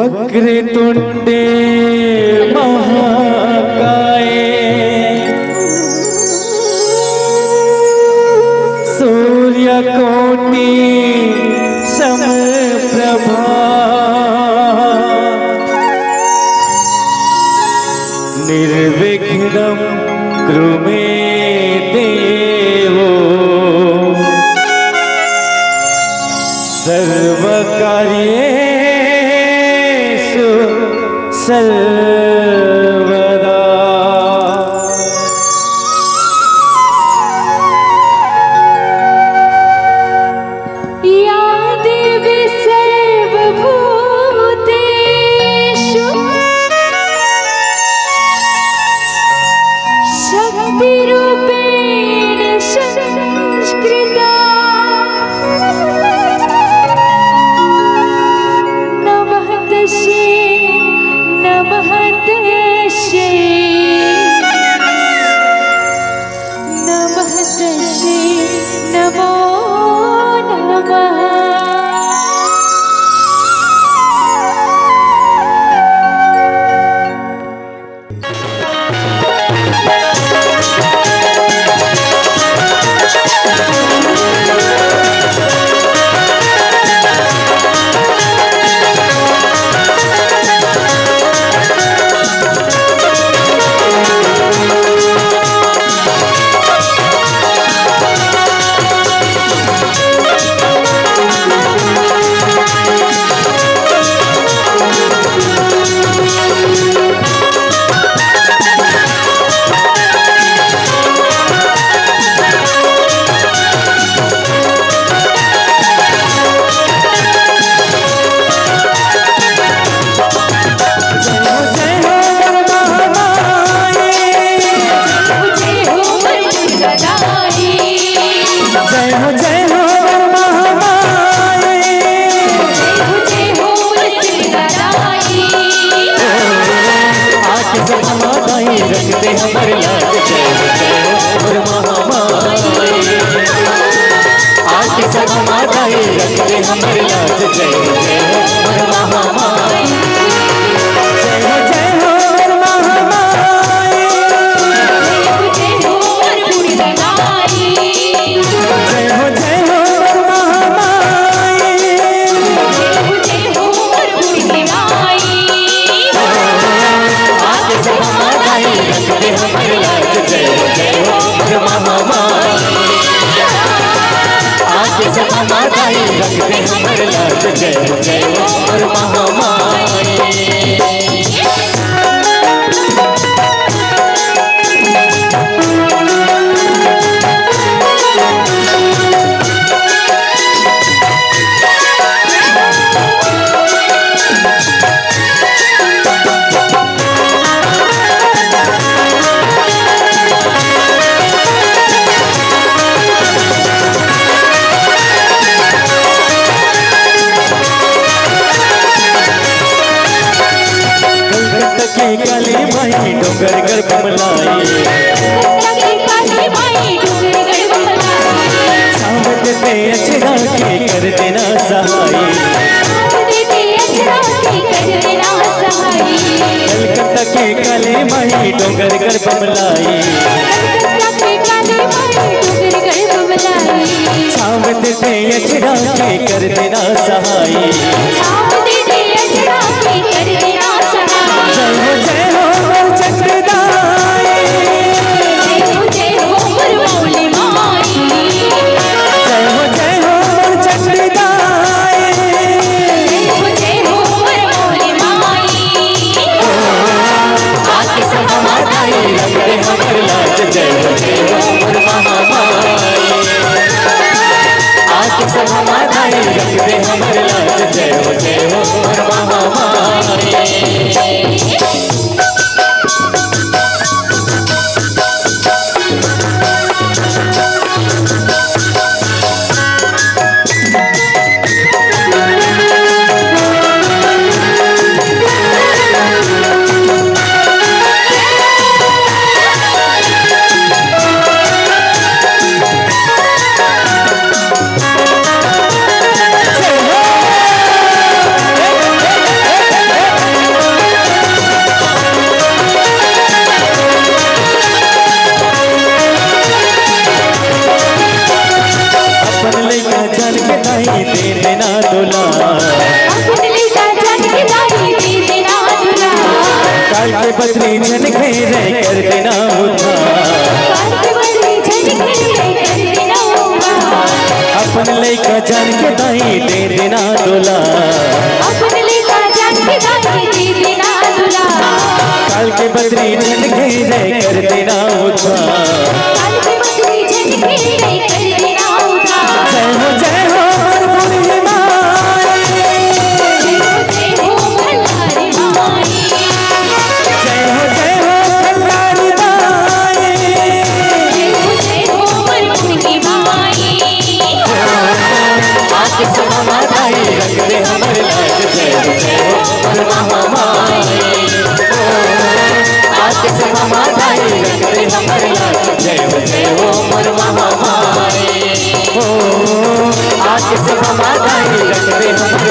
वक्रतुंडे महाकाय सूर्यकोटि समप्रभा निर्विघ्नं कुरु मे देवो सर्वकार्येषु सर्वदा। या देवी सर्वभूतेषु शक्तिरूपेण संस्कृता नमः तस्यै नमः तस्यै नमः तस्यै नमो नमः। रखते हमारे लाज जय जय और महामाई आके सब माताएं रखते हमारे लाज जय जय और महामाई जय हो और महामाई जय हो और पूरी लगाई जय हो और महामाई जय हो और पूरी लगाई आके सब रखते हमारे लाज जय जय और महामाई आके सब माताएं रखते हमारे लाज जय जय और महामाई। काली माई डोंगर गर्भ मलाई सावत पे अचरा के कर देना सहाय कलकत्ता के काली माई डोंगर गर्भ मलाई सावत पे अचरा के कर देना सहाय जय हो चक्रदाई जय हो चक्रदाई आके सब माताएं रखते हमारे लाज जय जय और महामाई आके सब माताएं रखते हमारे लाज जय जय के बदली जन घेरे कर देना उद्धार अपन लइका जान के दाई दे देना दुला काल के बदली जन घेरे कर देना उद्धार जय हो हर बुरी माई जय हो कल्याणी माई आके समा माताई रख दे हमारे लाज जय हो हर महामाई आके समा माताई रख दे हमारे लाज जय हो हर महामाई आके समा माताई रख दे हमारे